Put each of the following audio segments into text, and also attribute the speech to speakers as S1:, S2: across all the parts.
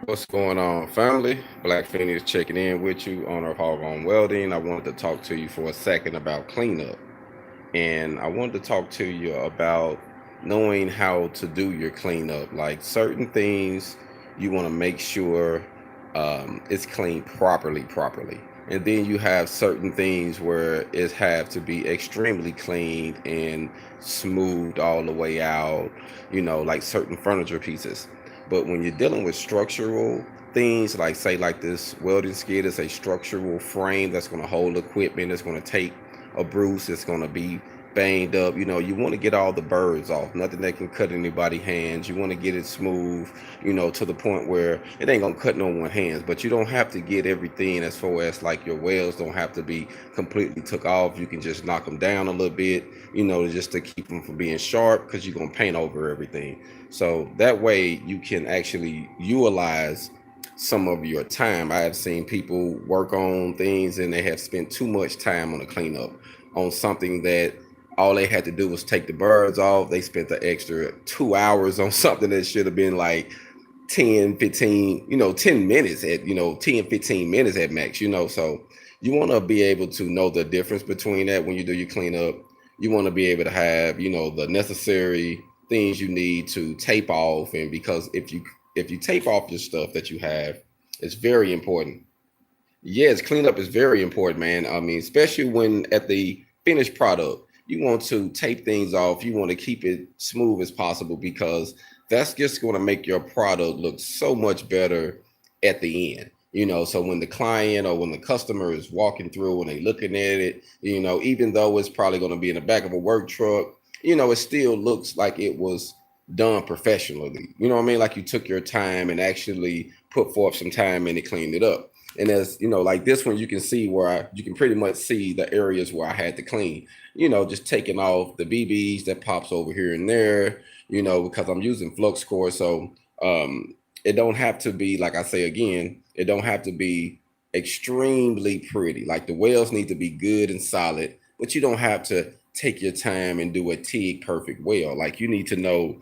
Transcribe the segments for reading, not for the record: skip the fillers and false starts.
S1: What's going on, family? Black Phoenix checking in with you on our HogOn Welding. I wanted to talk to you for a second about cleanup. And I wanted to talk to you about knowing how to do your cleanup. Like certain things, you want to make sure it's cleaned properly. And then you have certain things where it have to be extremely cleaned and smoothed all the way out, like certain furniture pieces. But when you're dealing with structural things, like say like this welding skid is a structural frame that's going to hold equipment, it's going to take a bruise, it's going to be banged up. You want to get all the birds off, nothing that can cut anybody's hands. You want to get it smooth, to the point where it ain't gonna cut no one hands, but you don't have to get everything as far as like your welds don't have to be completely took off. You can just knock them down a little bit, just to keep them from being sharp, because you're gonna paint over everything. So that way you can actually utilize some of your time. I have seen people work on things and they have spent too much time on the cleanup on something that all they had to do was take the birds off. They spent the extra 2 hours on something that should have been like 10, 15, 10 minutes at, 10, 15 minutes at max, So you want to be able to know the difference between that when you do your cleanup. You want to be able to have, the necessary things you need to tape off. And because if you tape off your stuff that you have, it's very important. Yes, cleanup is very important, man. I mean, especially when at the finished product, you want to tape things off. You want to keep it smooth as possible, because that's just going to make your product look so much better at the end. So when the client or when the customer is walking through and they looking at it, even though it's probably going to be in the back of a work truck, it still looks like it was done professionally. You know what I mean? Like you took your time and actually put forth some time and it cleaned it up. And as like this one, you can see where you can pretty much see the areas where I had to clean, just taking off the BBs that pops over here and there, because I'm using flux core. So it don't have to be, like I say again, it don't have to be extremely pretty. Like the welds need to be good and solid, but you don't have to take your time and do a TIG perfect weld. Like you need to know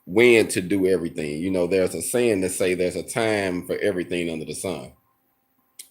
S1: when to do everything. There's a saying that say there's a time for everything under the sun.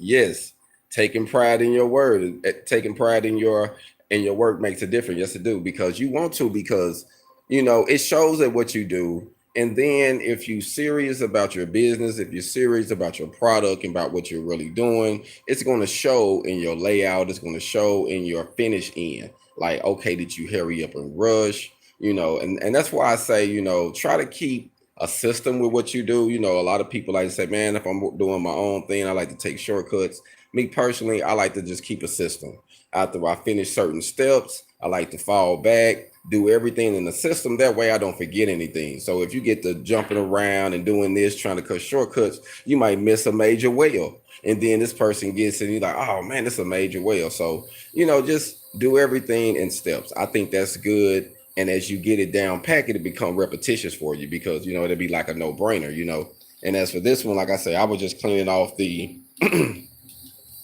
S1: Yes, taking pride in your word, taking pride in your work makes a difference. Yes, it do, because you want to, because it shows that what you do. And then if you're serious about your business, if you're serious about your product and about what you're really doing, it's going to show in your layout. It's going to show in your finish end. Like, okay, did you hurry up and rush? And that's why I say, try to keep a system with what you do. A lot of people like to say, man, if I'm doing my own thing, I like to take shortcuts. Me personally, I like to just keep a system. After I finish certain steps, I like to fall back, do everything in the system. That way I don't forget anything. So if you get to jumping around and doing this, trying to cut shortcuts, you might miss a major whale. And then this person gets it and you're like, oh man, this is a major whale. So, just do everything in steps. I think that's good. And as you get it down pack, it'll become repetitious for you, because it'll be like a no-brainer. And as for this one, like I say, I was just cleaning off the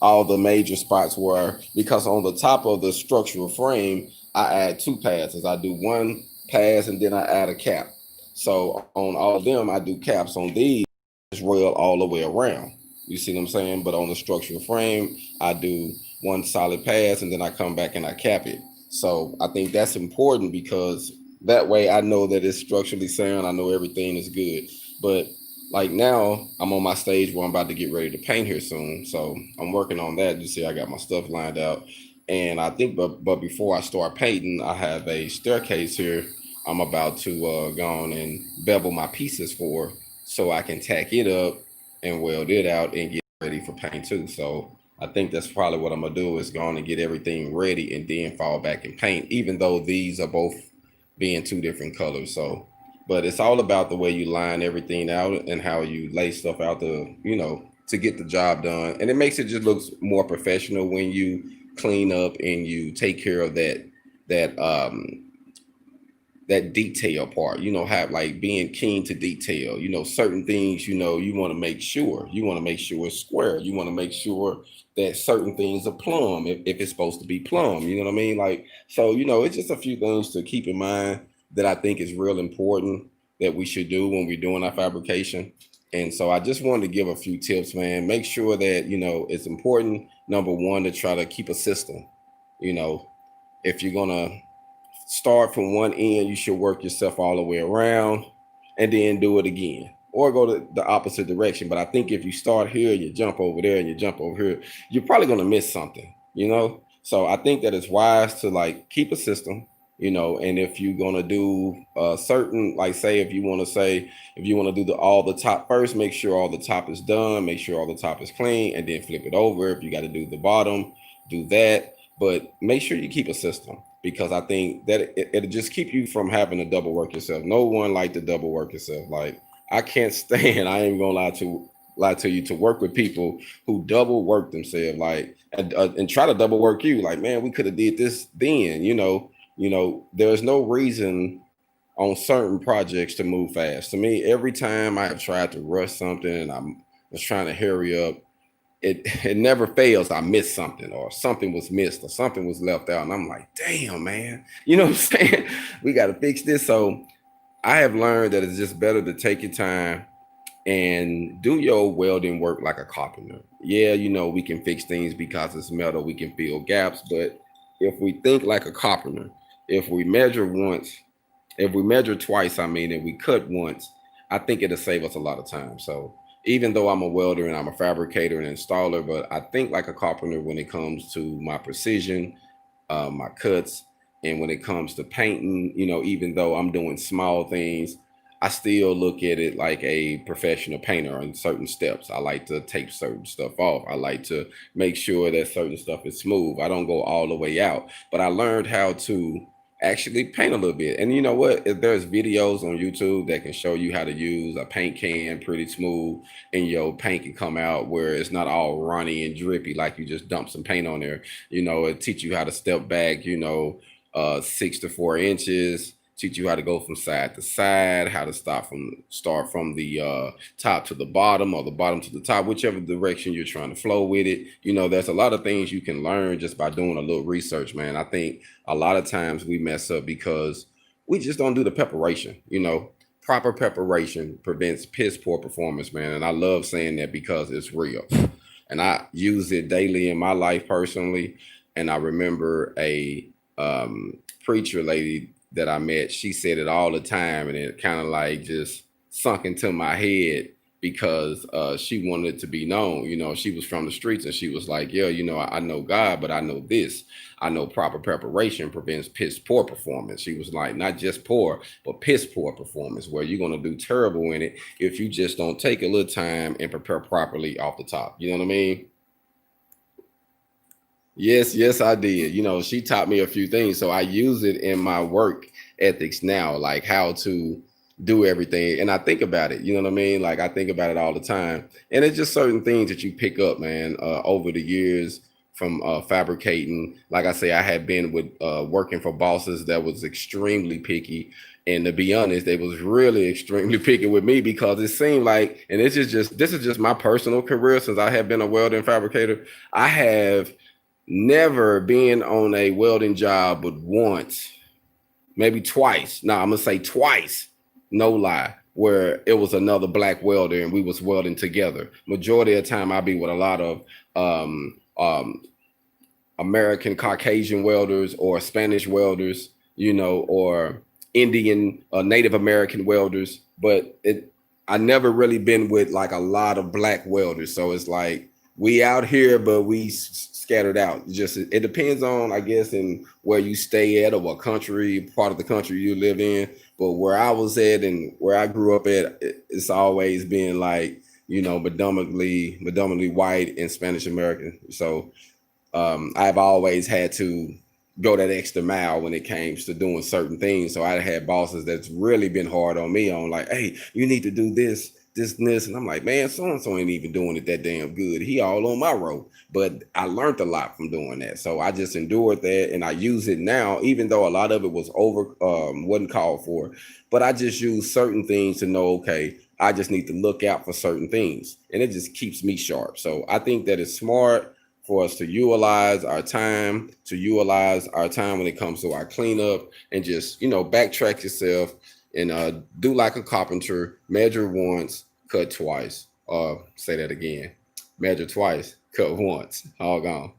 S1: all the major spots where, because on the top of the structural frame, I add two passes. I do one pass and then I add a cap. So on all of them, I do caps. On these, just rail all the way around. You see what I'm saying? But on the structural frame, I do one solid pass and then I come back and I cap it. So I think that's important, because that way I know that it's structurally sound. I know everything is good. But like now, I'm on my stage where I'm about to get ready to paint here soon. So I'm working on that. You see, I got my stuff lined out. And I think, but before I start painting, I have a staircase here I'm about to go on and bevel my pieces for, so I can tack it up and weld it out and get ready for paint too. So I think that's probably what I'm gonna do, is go on and get everything ready and then fall back and paint, even though these are both being two different colors. So, but it's all about the way you line everything out and how you lay stuff out to get the job done. And it makes it just looks more professional when you clean up and you take care of that that detail part. Have like being keen to detail. Certain things, you want to make sure. You want to make sure it's square. You want to make sure that certain things are plumb if it's supposed to be plumb. You know what I mean? Like, so, it's just a few things to keep in mind that I think is real important that we should do when we're doing our fabrication. And so I just wanted to give a few tips, man. Make sure that, it's important, number one, to try to keep a system. You know, if you're going to start from one end, you should work yourself all the way around and then do it again or go to the opposite direction. But I think if you start here, you jump over there and you jump over here, you're probably going to miss something. So I think that it's wise to like keep a system, and if you're going to do certain, like say, if you want to do all the top first, make sure all the top is done, make sure all the top is clean, and then flip it over. If you got to do the bottom, do that. But make sure you keep a system, because I think that it'll just keep you from having to double work yourself. No one like to double work yourself. Like I can't stand, I ain't gonna lie to you, to work with people who double work themselves, like and try to double work you. Like, man, we could have did this then, there's no reason on certain projects to move fast. To me, every time I have tried to rush something and I was trying to hurry up, it never fails. I missed something, or something was missed, or something was left out, and I'm like, damn, man, you know what I'm saying? We got to fix this. So I have learned that it's just better to take your time and do your welding work like a carpenter. Yeah, we can fix things because it's metal, we can fill gaps, but if we think like a carpenter, if we measure once, if we measure twice, I mean, and we cut once, I think it'll save us a lot of time. So even though I'm a welder and I'm a fabricator and installer, but I think like a carpenter when it comes to my precision, my cuts, and when it comes to painting, even though I'm doing small things, I still look at it like a professional painter on certain steps. I like to take certain stuff off. I like to make sure that certain stuff is smooth. I don't go all the way out, but I learned how to actually paint a little bit. And you know what? If there's videos on YouTube that can show you how to use a paint can pretty smooth, and your paint can come out where it's not all runny and drippy like you just dump some paint on there. It teach you how to step back, 6 to 4 inches, teach you how to go from side to side, how to start from the top to the bottom, or the bottom to the top, whichever direction you're trying to flow with it. There's a lot of things you can learn just by doing a little research, man. I think a lot of times we mess up because we just don't do the preparation. Proper preparation prevents piss poor performance, man. And I love saying that because it's real. And I use it daily in my life personally. And I remember a preacher lady that I met, she said it all the time, and it kind of like just sunk into my head because she wanted it to be known. She was from the streets, and she was like, yeah, I know God, but I know this. I know proper preparation prevents piss poor performance. She was like, not just poor, but piss poor performance, where you're going to do terrible in it if you just don't take a little time and prepare properly off the top. You know what I mean? Yes, I did. She taught me a few things, so I use it in my work ethics now, like how to do everything. And I think about it, you know what I mean? Like I think about it all the time. And it's just certain things that you pick up, man, over the years from fabricating. Like I say, I had been with working for bosses that was extremely picky. And to be honest, they was really extremely picky with me because it seemed like, and this is just my personal career since I have been a welding fabricator. I have never been on a welding job but once, maybe twice. No, I'm gonna say twice, no lie, where it was another black welder and we was welding together. Majority of the time I be with a lot of American Caucasian welders or Spanish welders, or Indian Native American welders, but I never really been with like a lot of black welders. So it's like we out here, but we scattered out. Just it depends on, I guess, in where you stay at or what part of the country you live in. But where I was at and where I grew up at, it's always been like, predominantly white and Spanish American. So I've always had to go that extra mile when it came to doing certain things. So I had bosses that's really been hard on me on like, hey, you need to do this, this, and this. And I'm like, man, so-and-so ain't even doing it that damn good. He all on my road. But I learned a lot from doing that. So I just endured that and I use it now, even though a lot of it was wasn't called for. But I just use certain things to know, okay, I just need to look out for certain things. And it just keeps me sharp. So I think that it's smart for us to utilize our time when it comes to our cleanup, and just, backtrack yourself and do like a carpenter, measure once, cut twice. Say that again. Measure twice, cut once. All gone.